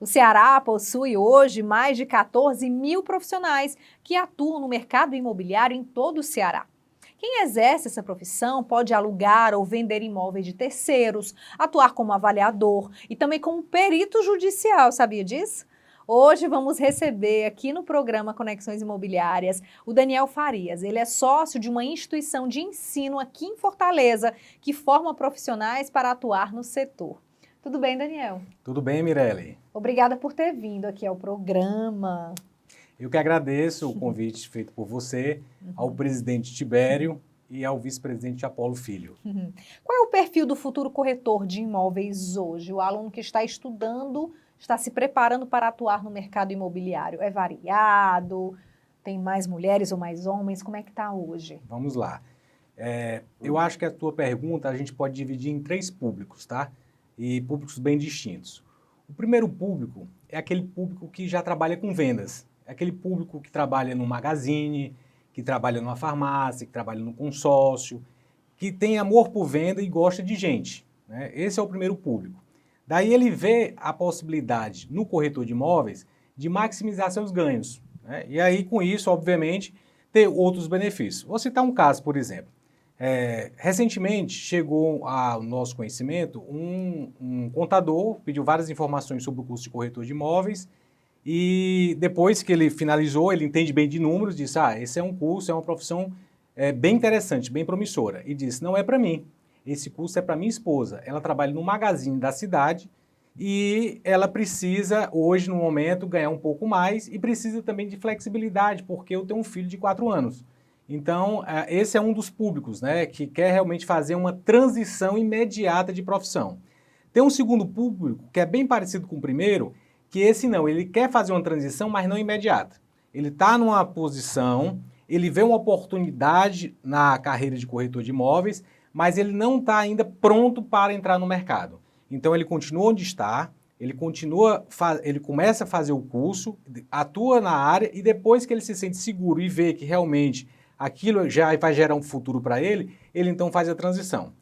O Ceará possui hoje mais de 14 mil profissionais que atuam no mercado imobiliário em todo o Ceará. Quem exerce essa profissão pode alugar ou vender imóveis de terceiros, atuar como avaliador e também como perito judicial, sabia disso? Hoje vamos receber aqui no programa Conexões Imobiliárias o Daniel Farias. Ele é sócio de uma instituição de ensino aqui em Fortaleza que forma profissionais para atuar no setor. Tudo bem, Daniel? Tudo bem, Mirelle? Obrigada por ter vindo aqui ao programa. Eu que agradeço o convite feito por você, ao presidente Tibério e ao vice-presidente Apolo Filho. Qual é o perfil do futuro corretor de imóveis hoje? O aluno que está estudando, está se preparando para atuar no mercado imobiliário. É variado? Tem mais mulheres ou mais homens? Como é que está hoje? Vamos lá. Eu acho que a tua pergunta a gente pode dividir em 3 públicos, tá? E públicos bem distintos. O primeiro público é aquele público que já trabalha com vendas. É aquele público que trabalha no magazine, que trabalha numa farmácia, que trabalha no consórcio, que tem amor por venda e gosta de gente, né? Esse é o primeiro público. Daí ele vê a possibilidade no corretor de imóveis de maximizar seus ganhos, né? E aí com isso, obviamente, ter outros benefícios. Vou citar um caso, por exemplo. Recentemente chegou ao nosso conhecimento um contador, pediu várias informações sobre o curso de corretor de imóveis e depois que ele finalizou, ele entende bem de números, disse, esse é um curso, é uma profissão bem interessante, bem promissora. E disse, não é para mim, esse curso é para minha esposa. Ela trabalha no magazine da cidade e ela precisa, hoje no momento, ganhar um pouco mais e precisa também de flexibilidade, porque eu tenho um filho de 4 anos. Então, esse é um dos públicos, né, que quer realmente fazer uma transição imediata de profissão. Tem um segundo público, que é bem parecido com o primeiro, que esse não, ele quer fazer uma transição, mas não imediata. Ele está numa posição, ele vê uma oportunidade na carreira de corretor de imóveis, mas ele não está ainda pronto para entrar no mercado. Então, ele continua onde está, ele começa a fazer o curso, atua na área e depois que ele se sente seguro e vê que realmente aquilo já vai gerar um futuro para ele, ele então faz a transição.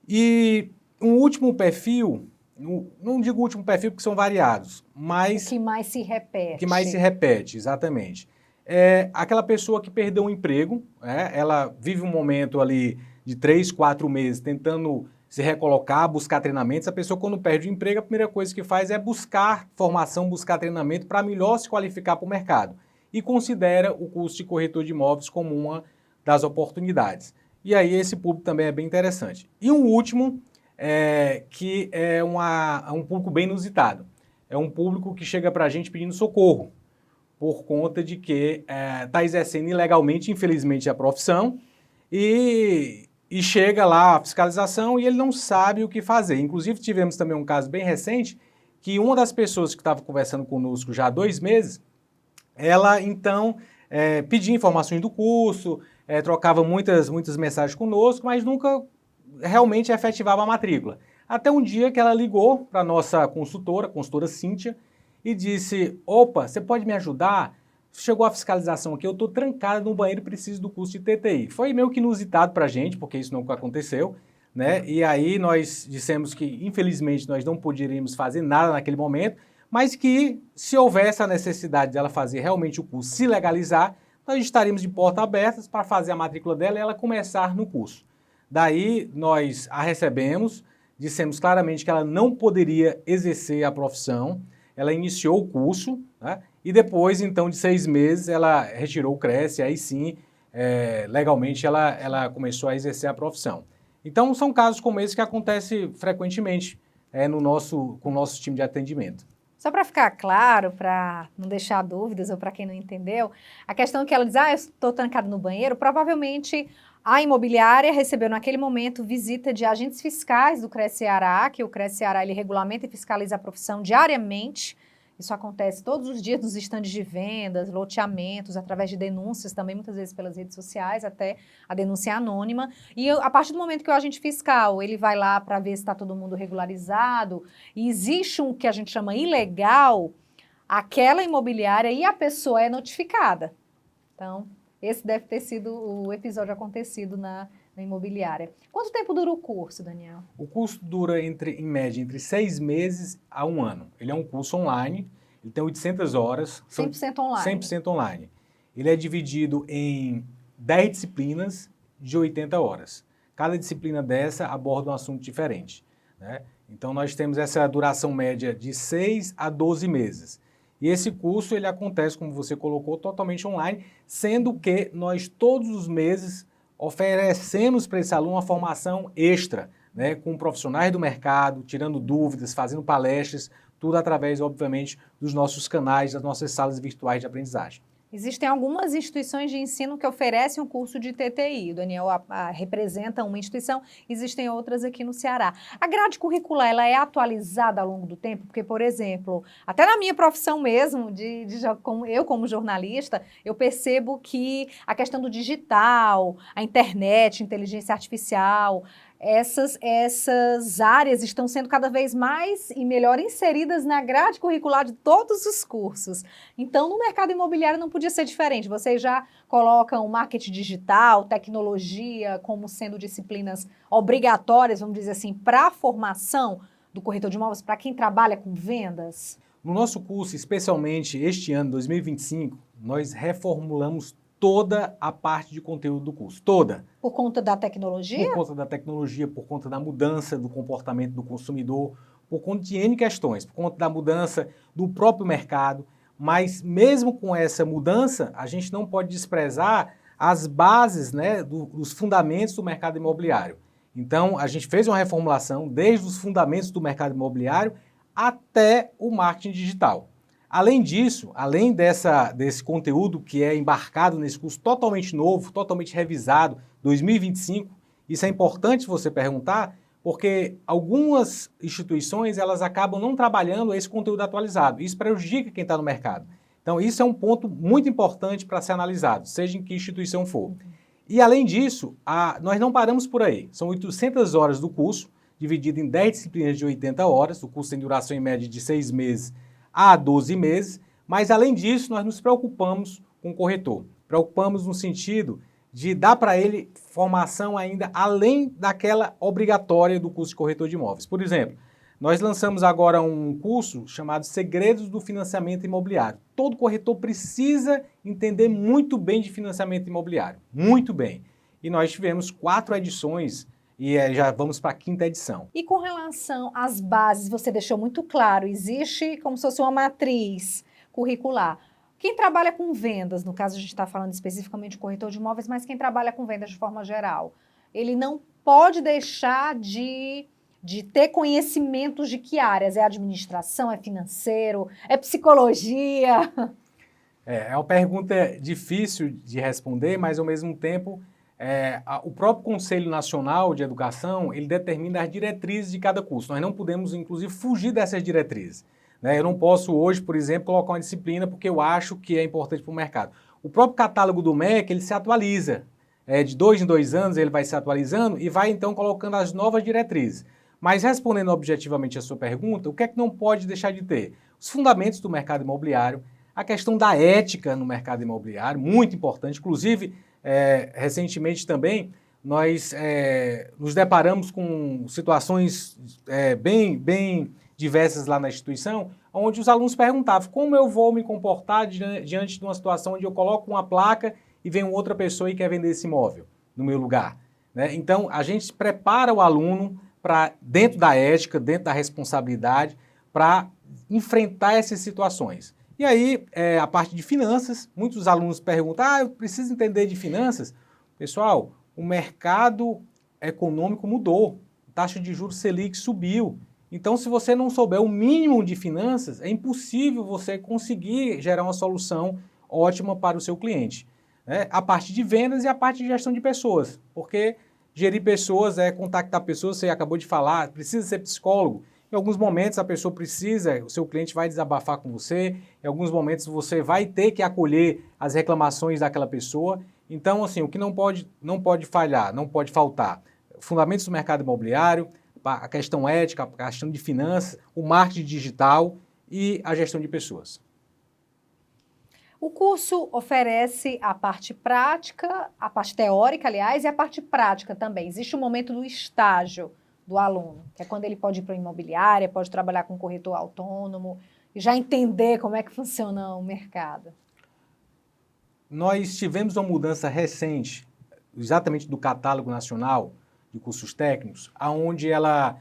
E um último perfil, não digo último perfil porque são variados, mas... O que mais se repete. O que mais se repete, exatamente. É aquela pessoa que perdeu o emprego, ela vive um momento ali de 3, 4 meses tentando se recolocar, buscar treinamentos. A pessoa quando perde o emprego, a primeira coisa que faz é buscar formação, buscar treinamento para melhor se qualificar para o mercado. E considera o curso de corretor de imóveis como uma das oportunidades. E aí esse público também é bem interessante. E um último, que é um público bem inusitado. É um público que chega para a gente pedindo socorro, por conta de que está exercendo ilegalmente, infelizmente, a profissão, e chega lá a fiscalização e ele não sabe o que fazer. Inclusive tivemos também um caso bem recente, que uma das pessoas que estava conversando conosco já há 2 meses, ela, então, pedia informações do curso, trocava muitas mensagens conosco, mas nunca realmente efetivava a matrícula. Até um dia que ela ligou para a nossa consultora, a consultora Cíntia, e disse, opa, você pode me ajudar? Chegou a fiscalização aqui, eu estou trancada no banheiro e preciso do curso de TTI. Foi meio que inusitado para a gente, porque isso nunca aconteceu, né? E aí nós dissemos que, infelizmente, nós não poderíamos fazer nada naquele momento, mas que se houvesse a necessidade dela fazer realmente o curso, se legalizar, nós estaríamos de portas abertas para fazer a matrícula dela e ela começar no curso. Daí nós a recebemos, dissemos claramente que ela não poderia exercer a profissão, ela iniciou o curso, né? E depois, então, de 6 meses, ela retirou o CRES e aí sim, legalmente, ela começou a exercer a profissão. Então, são casos como esse que acontecem frequentemente com o nosso time de atendimento. Só para ficar claro, para não deixar dúvidas ou para quem não entendeu, a questão que ela diz, eu estou trancada no banheiro, provavelmente a imobiliária recebeu naquele momento visita de agentes fiscais do CRES Ceará, que o CRES Ceará ele regulamenta e fiscaliza a profissão diariamente. Isso acontece todos os dias nos estandes de vendas, loteamentos, através de denúncias também, muitas vezes pelas redes sociais, até a denúncia anônima. E a partir do momento que o agente fiscal ele vai lá para ver se está todo mundo regularizado, e existe um que a gente chama ilegal, aquela imobiliária e a pessoa é notificada. Então, esse deve ter sido o episódio acontecido na imobiliária. Quanto tempo dura o curso, Daniel? O curso dura, em média, entre 6 meses a 1 ano. Ele é um curso online, ele tem 800 horas. 100% online? 100% online. Ele é dividido em 10 disciplinas de 80 horas. Cada disciplina dessa aborda um assunto diferente, né? Então, nós temos essa duração média de 6 a 12 meses. E esse curso, ele acontece, como você colocou, totalmente online, sendo que nós, todos os meses, oferecemos para esse aluno uma formação extra, né, com profissionais do mercado, tirando dúvidas, fazendo palestras, tudo através, obviamente, dos nossos canais, das nossas salas virtuais de aprendizagem. Existem algumas instituições de ensino que oferecem um curso de TTI. O Daniel representa uma instituição, existem outras aqui no Ceará. A grade curricular, ela é atualizada ao longo do tempo? Porque, por exemplo, até na minha profissão mesmo, como jornalista, eu percebo que a questão do digital, a internet, inteligência artificial, essas áreas estão sendo cada vez mais e melhor inseridas na grade curricular de todos os cursos. Então, no mercado imobiliário não podia ser diferente. Vocês já colocam marketing digital, tecnologia como sendo disciplinas obrigatórias, vamos dizer assim, para a formação do corretor de imóveis, para quem trabalha com vendas? No nosso curso, especialmente este ano, 2025, nós reformulamos toda a parte de conteúdo do curso, toda. Por conta da tecnologia? Por conta da tecnologia, por conta da mudança do comportamento do consumidor, por conta de N questões, por conta da mudança do próprio mercado. Mas mesmo com essa mudança, a gente não pode desprezar as bases, né, dos fundamentos do mercado imobiliário. Então, a gente fez uma reformulação desde os fundamentos do mercado imobiliário até o marketing digital. Além disso, além desse conteúdo que é embarcado nesse curso totalmente novo, totalmente revisado, 2025, isso é importante você perguntar, porque algumas instituições elas acabam não trabalhando esse conteúdo atualizado. Isso prejudica quem está no mercado. Então, isso é um ponto muito importante para ser analisado, seja em que instituição for. E, além disso, nós não paramos por aí. São 800 horas do curso, dividido em 10 disciplinas de 80 horas. O curso tem duração em média de 6 meses a 12 meses, mas além disso nós nos preocupamos com o corretor. Preocupamos no sentido de dar para ele formação ainda além daquela obrigatória do curso de corretor de imóveis. Por exemplo, nós lançamos agora um curso chamado Segredos do Financiamento Imobiliário. Todo corretor precisa entender muito bem de financiamento imobiliário, muito bem. E nós tivemos 4 edições e já vamos para a 5ª edição. E com relação às bases, você deixou muito claro, existe como se fosse uma matriz curricular. Quem trabalha com vendas, no caso a gente está falando especificamente de corretor de imóveis, mas quem trabalha com vendas de forma geral, ele não pode deixar de ter conhecimentos de que áreas? É administração, é financeiro, é psicologia? É uma pergunta difícil de responder, mas ao mesmo tempo o próprio Conselho Nacional de Educação, ele determina as diretrizes de cada curso. Nós não podemos, inclusive, fugir dessas diretrizes, né? Eu não posso hoje, por exemplo, colocar uma disciplina porque eu acho que é importante para o mercado. O próprio catálogo do MEC, ele se atualiza. De 2 em 2 anos ele vai se atualizando e vai, então, colocando as novas diretrizes. Mas, respondendo objetivamente a sua pergunta, o que é que não pode deixar de ter? Os fundamentos do mercado imobiliário, a questão da ética no mercado imobiliário, muito importante, inclusive, recentemente também, nós nos deparamos com situações bem diversas lá na instituição, onde os alunos perguntavam como eu vou me comportar diante de uma situação onde eu coloco uma placa e vem outra pessoa e quer vender esse imóvel no meu lugar, né? Então, a gente prepara o aluno para, dentro da ética, dentro da responsabilidade, para enfrentar essas situações. E aí, a parte de finanças, muitos alunos perguntam, eu preciso entender de finanças. Pessoal, o mercado econômico mudou, a taxa de juros Selic subiu. Então, se você não souber o mínimo de finanças, é impossível você conseguir gerar uma solução ótima para o seu cliente, né? A parte de vendas e a parte de gestão de pessoas, porque gerir pessoas contactar pessoas, você acabou de falar, precisa ser psicólogo. Em alguns momentos a pessoa precisa, o seu cliente vai desabafar com você, em alguns momentos você vai ter que acolher as reclamações daquela pessoa. Então, assim, o que não pode falhar, não pode faltar, fundamentos do mercado imobiliário, a questão ética, a questão de finanças, o marketing digital e a gestão de pessoas. O curso oferece a parte prática, a parte teórica, aliás, e a parte prática também. Existe o momento do estágio do aluno, que é quando ele pode ir para a imobiliária, pode trabalhar com corretor autônomo e já entender como é que funciona o mercado. Nós tivemos uma mudança recente, exatamente do catálogo nacional de cursos técnicos, aonde ela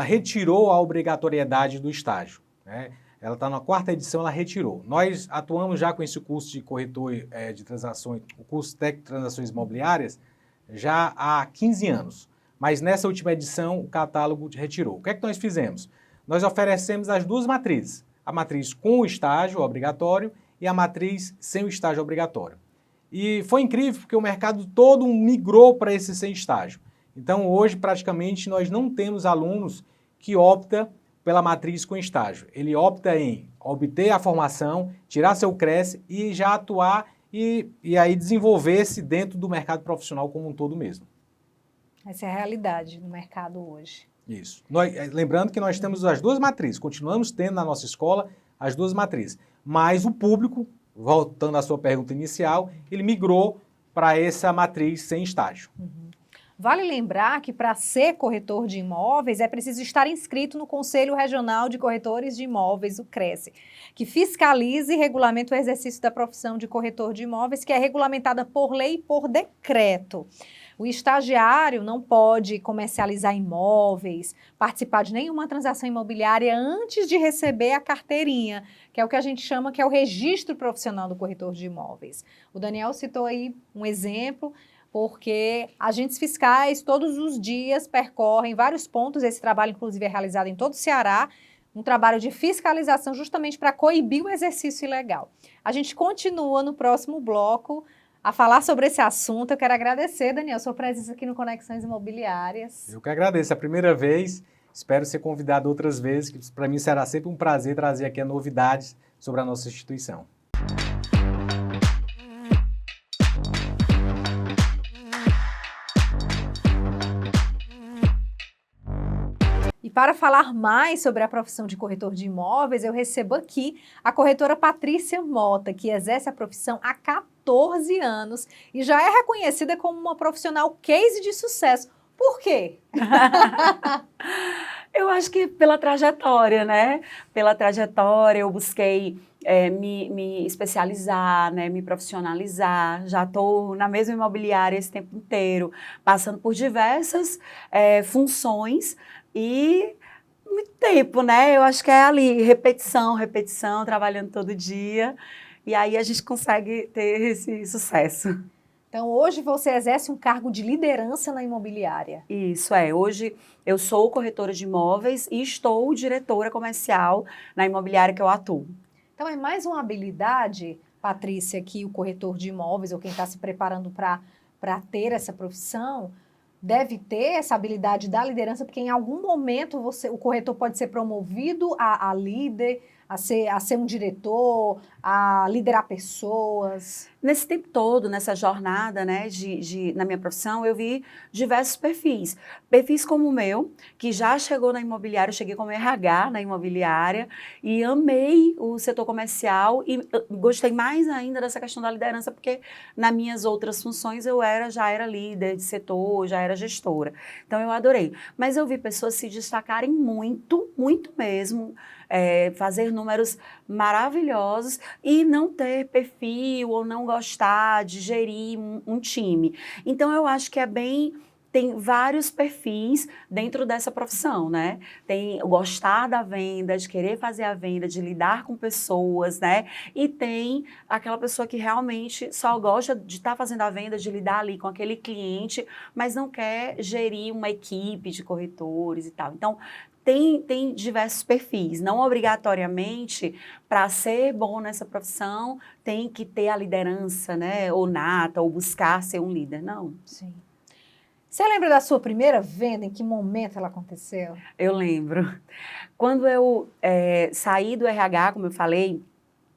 retirou a obrigatoriedade do estágio, né? Ela está na 4ª edição, ela retirou. Nós atuamos já com esse curso de corretor de transações, o curso técnico de transações imobiliárias, já há 15 anos. Mas nessa última edição, o catálogo retirou. O que é que nós fizemos? Nós oferecemos as duas matrizes. A matriz com o estágio obrigatório e a matriz sem o estágio obrigatório. E foi incrível porque o mercado todo migrou para esse sem estágio. Então, hoje, praticamente, nós não temos alunos que optam pela matriz com estágio. Ele opta em obter a formação, tirar seu CRESSE e já atuar e aí desenvolver-se dentro do mercado profissional como um todo mesmo. Essa é a realidade no mercado hoje. Isso. Lembrando que nós temos as duas matrizes, continuamos tendo na nossa escola as duas matrizes, mas o público, voltando à sua pergunta inicial, ele migrou para essa matriz sem estágio. Vale lembrar que para ser corretor de imóveis é preciso estar inscrito no Conselho Regional de Corretores de Imóveis, o CRESSE, que fiscaliza e regulamenta o exercício da profissão de corretor de imóveis, que é regulamentada por lei e por decreto. O estagiário não pode comercializar imóveis, participar de nenhuma transação imobiliária antes de receber a carteirinha, que é o que a gente chama que é o registro profissional do corretor de imóveis. O Daniel citou aí um exemplo, porque agentes fiscais todos os dias percorrem vários pontos, esse trabalho inclusive é realizado em todo o Ceará, um trabalho de fiscalização justamente para coibir o exercício ilegal. A gente continua no próximo bloco a falar sobre esse assunto. Eu quero agradecer, Daniel, sua presença aqui no Conexões Imobiliárias. Eu que agradeço, é a primeira vez, espero ser convidado outras vezes, que para mim será sempre um prazer trazer aqui novidades sobre a nossa instituição. E para falar mais sobre a profissão de corretor de imóveis, eu recebo aqui a corretora Patrícia Mota, que exerce a profissão há 14 anos e já é reconhecida como uma profissional case de sucesso. Por quê? Eu acho que pela trajetória, né? Pela trajetória, eu busquei me especializar, né? Me profissionalizar. Já estou na mesma imobiliária esse tempo inteiro, passando por diversas funções e muito tempo, né? Eu acho que é ali, repetição, trabalhando todo dia. E aí a gente consegue ter esse sucesso. Então, hoje você exerce um cargo de liderança na imobiliária. Isso, hoje eu sou corretora de imóveis e estou diretora comercial na imobiliária que eu atuo. Então, é mais uma habilidade, Patrícia, que o corretor de imóveis ou quem está se preparando para ter essa profissão deve ter essa habilidade da liderança, porque em algum momento o corretor pode ser promovido a líder, a ser um diretor, a liderar pessoas. Nesse tempo todo, nessa jornada, né, na minha profissão, eu vi diversos perfis. Perfis como o meu, que já chegou na imobiliária, eu cheguei como RH na imobiliária e amei o setor comercial e gostei mais ainda dessa questão da liderança, porque nas minhas outras funções eu já era líder de setor, já era gestora. Então eu adorei. Mas eu vi pessoas se destacarem muito, muito mesmo, fazer números maravilhosos e não ter perfil ou não gostar de gerir um time. Então, eu acho que tem vários perfis dentro dessa profissão, né? Tem gostar da venda, de querer fazer a venda, de lidar com pessoas, né? E tem aquela pessoa que realmente só gosta de estar fazendo a venda, de lidar ali com aquele cliente, mas não quer gerir uma equipe de corretores e tal. Então, tem diversos perfis, não obrigatoriamente para ser bom nessa profissão tem que ter a liderança, né, ou nata, ou buscar ser um líder, não. Sim. Você lembra da sua primeira venda? Em que momento ela aconteceu? Eu lembro. Quando eu saí do RH, como eu falei,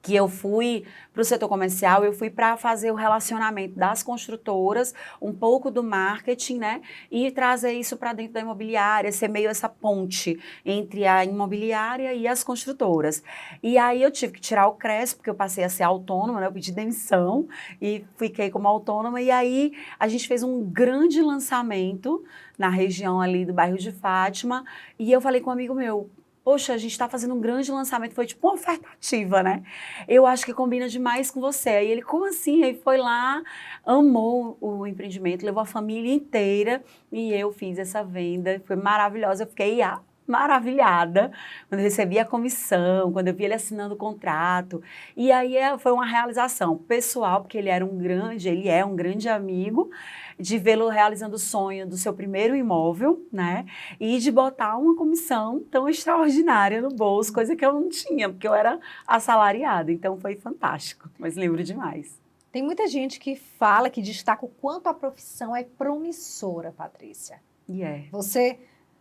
que eu fui para o setor comercial, eu fui para fazer o relacionamento das construtoras, um pouco do marketing, né? E trazer isso para dentro da imobiliária, ser meio essa ponte entre a imobiliária e as construtoras. E aí eu tive que tirar o CRES, porque eu passei a ser autônoma, né? Eu pedi demissão e fiquei como autônoma. E aí a gente fez um grande lançamento na região ali do bairro de Fátima. E eu falei com um amigo meu, poxa, a gente está fazendo um grande lançamento, foi tipo uma oferta ativa, né? Eu acho que combina demais com você. Aí ele, como assim? Aí foi lá, amou o empreendimento, levou a família inteira e eu fiz essa venda. Foi maravilhosa, eu fiquei maravilhada quando eu recebi a comissão, quando eu vi ele assinando o contrato. E aí foi uma realização pessoal, porque ele é um grande amigo, de vê-lo realizando o sonho do seu primeiro imóvel, né? E de botar uma comissão tão extraordinária no bolso, coisa que eu não tinha, porque eu era assalariada. Então foi fantástico, mas lembro demais. Tem muita gente que fala, que destaca o quanto a profissão é promissora, Patrícia. E é. Você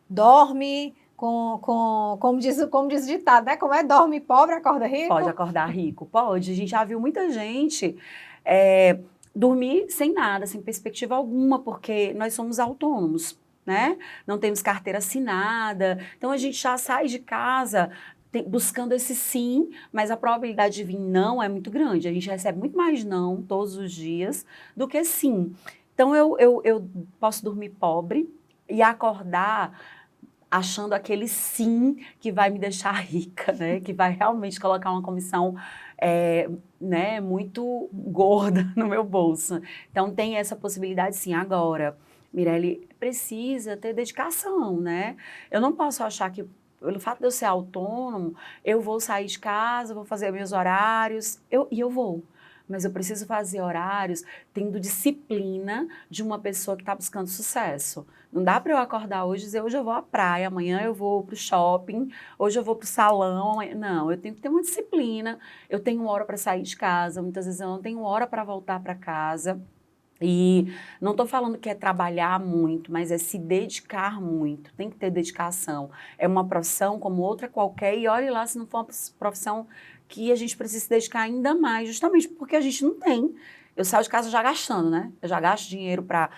dorme como diz o ditado, né? Como é? Dorme pobre, acorda rico? Pode acordar rico, pode. A gente já viu muita gente dormir sem nada, sem perspectiva alguma, porque nós somos autônomos, né? Não temos carteira assinada, então a gente já sai de casa buscando esse sim, mas a probabilidade de vir não é muito grande. A gente recebe muito mais não todos os dias do que sim. Então eu posso dormir pobre e acordar achando aquele sim que vai me deixar rica, né? Que vai realmente colocar uma comissão né, muito gorda no meu bolso. Então tem essa possibilidade sim. Agora, Mirelle, precisa ter dedicação, né? Eu não posso achar que pelo fato de eu ser autônomo, eu vou sair de casa, vou fazer meus horários, e eu vou. Mas eu preciso fazer horários tendo disciplina de uma pessoa que está buscando sucesso. Não dá para eu acordar hoje e dizer, hoje eu vou à praia, amanhã eu vou para o shopping, hoje eu vou para o salão. Amanhã... Não, eu tenho que ter uma disciplina, eu tenho uma hora para sair de casa, muitas vezes eu não tenho hora para voltar para casa. E não estou falando que é trabalhar muito, mas é se dedicar muito, tem que ter dedicação. É uma profissão como outra qualquer, e olhe lá se não for uma profissão que a gente precisa se dedicar ainda mais, justamente porque a gente não tem. Eu saio de casa já gastando, né? Eu já gasto dinheiro para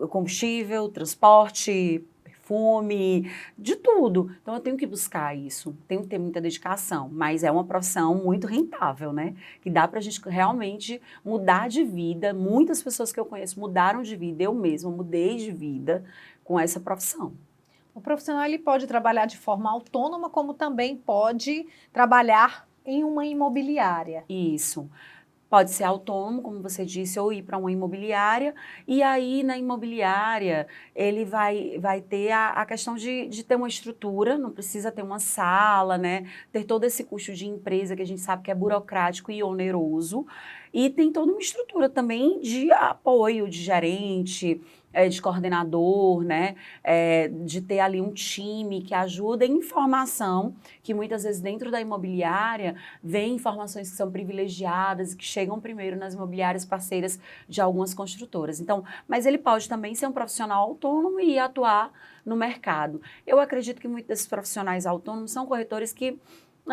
combustível, transporte, perfume, de tudo. Então eu tenho que buscar isso, tenho que ter muita dedicação, mas é uma profissão muito rentável, né? Que dá pra gente realmente mudar de vida. Muitas pessoas que eu conheço mudaram de vida, eu mesma mudei de vida com essa profissão. O profissional ele pode trabalhar de forma autônoma, como também pode trabalhar em uma imobiliária. Isso. Pode ser autônomo, como você disse, ou ir para uma imobiliária, e aí na imobiliária ele vai ter a questão de ter uma estrutura, não precisa ter uma sala, né? Ter todo esse custo de empresa que a gente sabe que é burocrático e oneroso, e tem toda uma estrutura também de apoio de gerente, de coordenador, né? De ter ali um time que ajuda em informação, que muitas vezes dentro da imobiliária vem informações que são privilegiadas e que chegam primeiro nas imobiliárias parceiras de algumas construtoras. Então, mas ele pode também ser um profissional autônomo e atuar no mercado. Eu acredito que muitos desses profissionais autônomos são corretores que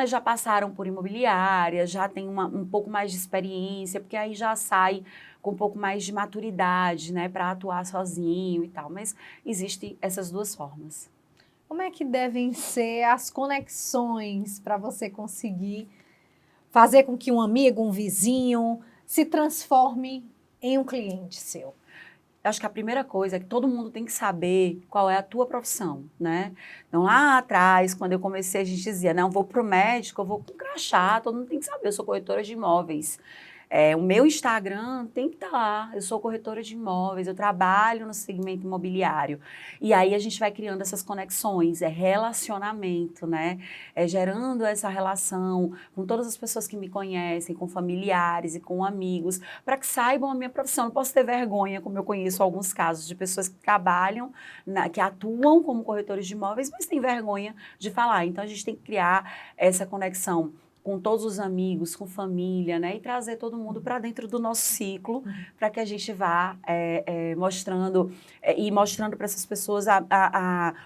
já passaram por imobiliária, já tem um pouco mais de experiência, porque aí já sai com um pouco mais de maturidade, né, para atuar sozinho e tal. Mas existem essas duas formas. Como é que devem ser as conexões para você conseguir fazer com que um amigo, um vizinho, se transforme em um cliente seu? Eu acho que a primeira coisa é que todo mundo tem que saber qual é a tua profissão, né? Então, lá atrás, quando eu comecei, a gente dizia, não, vou pro médico, eu vou com crachá, todo mundo tem que saber, eu sou corretora de imóveis. O meu Instagram tem que estar lá, eu sou corretora de imóveis, eu trabalho no segmento imobiliário. E aí a gente vai criando essas conexões, relacionamento, né? Gerando essa relação com todas as pessoas que me conhecem, com familiares e com amigos, para que saibam a minha profissão. Não posso ter vergonha, como eu conheço alguns casos de pessoas que trabalham, que atuam como corretores de imóveis, mas têm vergonha de falar. Então a gente tem que criar essa conexão com todos os amigos, com família, né? E trazer todo mundo para dentro do nosso ciclo, para que a gente vá mostrando e mostrando para essas pessoas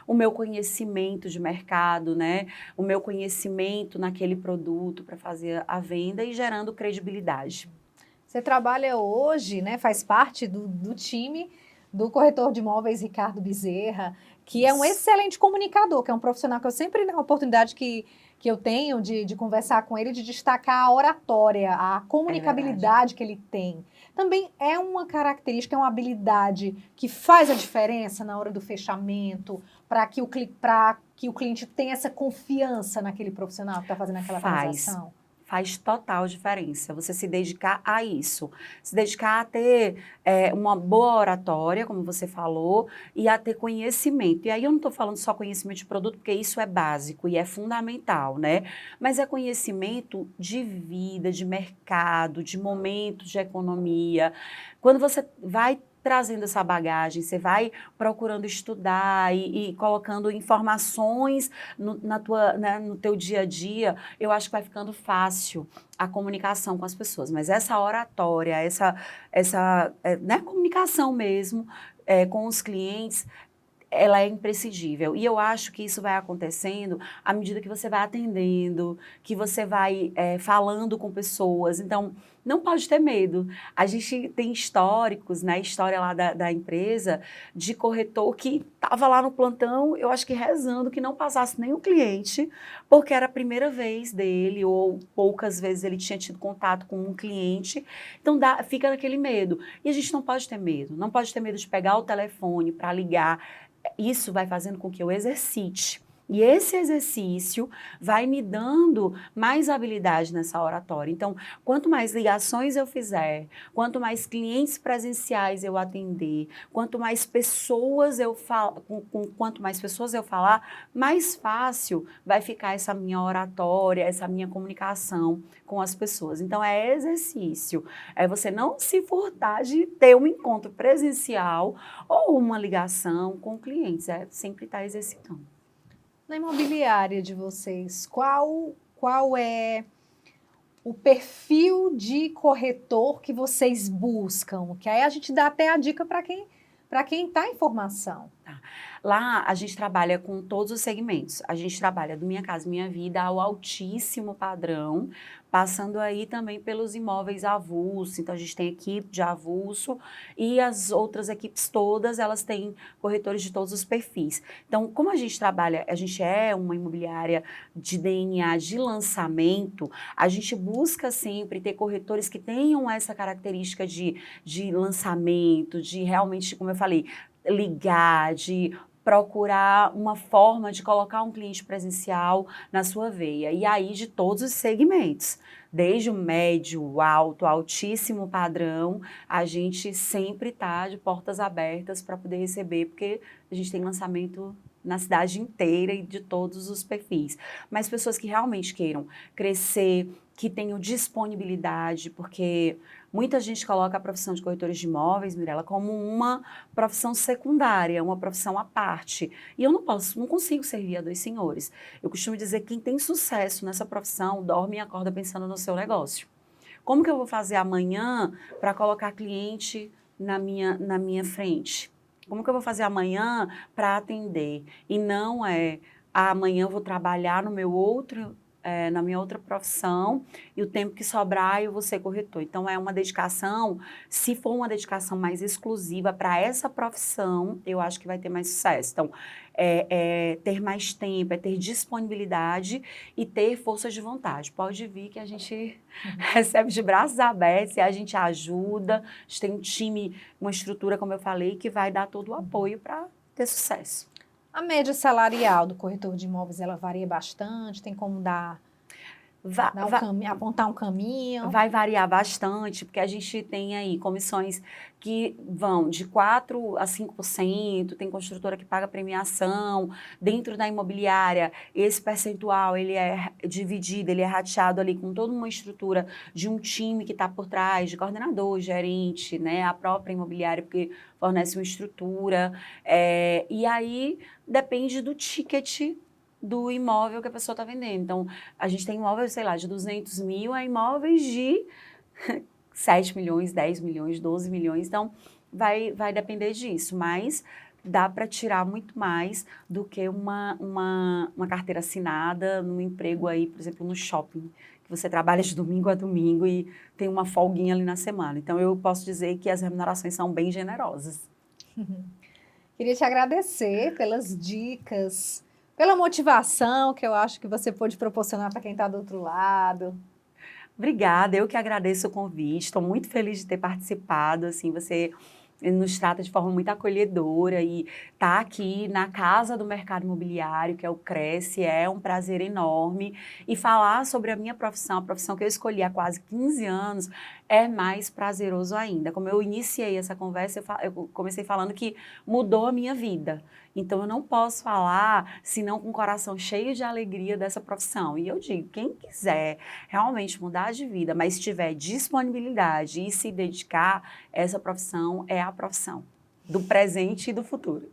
o meu conhecimento de mercado, né? O meu conhecimento naquele produto para fazer a venda e gerando credibilidade. Você trabalha hoje, né, faz parte do time do corretor de imóveis Ricardo Bezerra, que é um excelente comunicador, que é um profissional que eu sempre, na oportunidade que eu tenho de conversar com ele, de destacar a oratória, a comunicabilidade que ele tem. Também é uma característica, é uma habilidade que faz a diferença na hora do fechamento, para que o cliente tenha essa confiança naquele profissional que está fazendo aquela transação. Faz total diferença você se dedicar a isso. Se dedicar a ter uma boa oratória, como você falou, e a ter conhecimento. E aí eu não estou falando só conhecimento de produto, porque isso é básico e é fundamental, né? Mas é conhecimento de vida, de mercado, de momentos de economia. Quando você vai trazendo essa bagagem, você vai procurando estudar e colocando informações no teu dia a dia, eu acho que vai ficando fácil a comunicação com as pessoas. Mas essa oratória, essa né, comunicação mesmo com os clientes, ela é imprescindível. E eu acho que isso vai acontecendo à medida que você vai atendendo, que você vai falando com pessoas. Então, não pode ter medo. A gente tem históricos, né, história lá da empresa, de corretor que estava lá no plantão, eu acho que rezando que não passasse nenhum cliente, porque era a primeira vez dele, ou poucas vezes ele tinha tido contato com um cliente. Então, fica naquele medo. E a gente não pode ter medo. Não pode ter medo de pegar o telefone para ligar. Isso vai fazendo com que eu exercite. E esse exercício vai me dando mais habilidade nessa oratória. Então, quanto mais ligações eu fizer, quanto mais clientes presenciais eu atender, quanto mais pessoas eu quanto mais pessoas eu falar, mais fácil vai ficar essa minha oratória, essa minha comunicação com as pessoas. Então, é exercício. É você não se furtar de ter um encontro presencial ou uma ligação com clientes. É sempre estar exercitando. Na imobiliária de vocês, qual é o perfil de corretor que vocês buscam? Que aí a gente dá até a dica para quem está em formação. Tá. Lá a gente trabalha com todos os segmentos. A gente trabalha do Minha Casa Minha Vida ao altíssimo padrão, passando aí também pelos imóveis avulso. Então a gente tem equipe de avulso e as outras equipes todas, elas têm corretores de todos os perfis. Então, como a gente trabalha, a gente é uma imobiliária de DNA de lançamento, a gente busca sempre ter corretores que tenham essa característica de lançamento, de realmente, como eu falei, ligar, de procurar uma forma de colocar um cliente presencial na sua veia. E aí de todos os segmentos, desde o médio, o alto, altíssimo padrão, a gente sempre está de portas abertas para poder receber, porque a gente tem lançamento na cidade inteira e de todos os perfis. Mas pessoas que realmente queiram crescer, que tenham disponibilidade, porque muita gente coloca a profissão de corretores de imóveis, Mirela, como uma profissão secundária, uma profissão à parte. E eu não consigo servir a dois senhores. Eu costumo dizer que quem tem sucesso nessa profissão dorme e acorda pensando no seu negócio. Como que eu vou fazer amanhã para colocar cliente na minha frente? Como que eu vou fazer amanhã para atender? E não amanhã eu vou trabalhar na minha outra profissão e o tempo que sobrar eu vou ser corretor. Então, é uma dedicação, se for uma dedicação mais exclusiva para essa profissão, eu acho que vai ter mais sucesso. Então, ter mais tempo, ter disponibilidade e ter força de vontade. Pode vir que a gente recebe de braços abertos e a gente ajuda, a gente tem um time, uma estrutura, como eu falei, que vai dar todo o apoio para ter sucesso. A média salarial do corretor de imóveis, ela varia bastante? Tem como apontar um caminho? Vai variar bastante, porque a gente tem aí comissões que vão de 4% a 5%, tem construtora que paga premiação. Dentro da imobiliária, esse percentual ele é dividido, ele é rateado ali com toda uma estrutura de um time que está por trás, de coordenador, gerente, né, a própria imobiliária, porque fornece uma estrutura. E aí depende do ticket do imóvel que a pessoa está vendendo. Então, a gente tem imóveis, sei lá, de 200 mil a imóveis de 7 milhões, 10 milhões, 12 milhões. Então, vai depender disso, mas dá para tirar muito mais do que uma carteira assinada num emprego aí, por exemplo, no shopping, que você trabalha de domingo a domingo e tem uma folguinha ali na semana. Então, eu posso dizer que as remunerações são bem generosas. Queria te agradecer pelas dicas, pela motivação que eu acho que você pôde proporcionar para quem está do outro lado. Obrigada, eu que agradeço o convite, estou muito feliz de ter participado, assim, você nos trata de forma muito acolhedora e tá aqui na casa do mercado imobiliário, que é o Cresce, é um prazer enorme, e falar sobre a minha profissão, a profissão que eu escolhi há quase 15 anos, é mais prazeroso ainda. Como eu iniciei essa conversa, eu comecei falando que mudou a minha vida. Então, eu não posso falar senão com o coração cheio de alegria dessa profissão. E eu digo, quem quiser realmente mudar de vida, mas tiver disponibilidade e se dedicar, essa profissão é a profissão do presente e do futuro.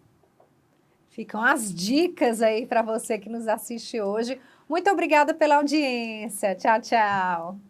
Ficam as dicas aí para você que nos assiste hoje. Muito obrigada pela audiência. Tchau, tchau.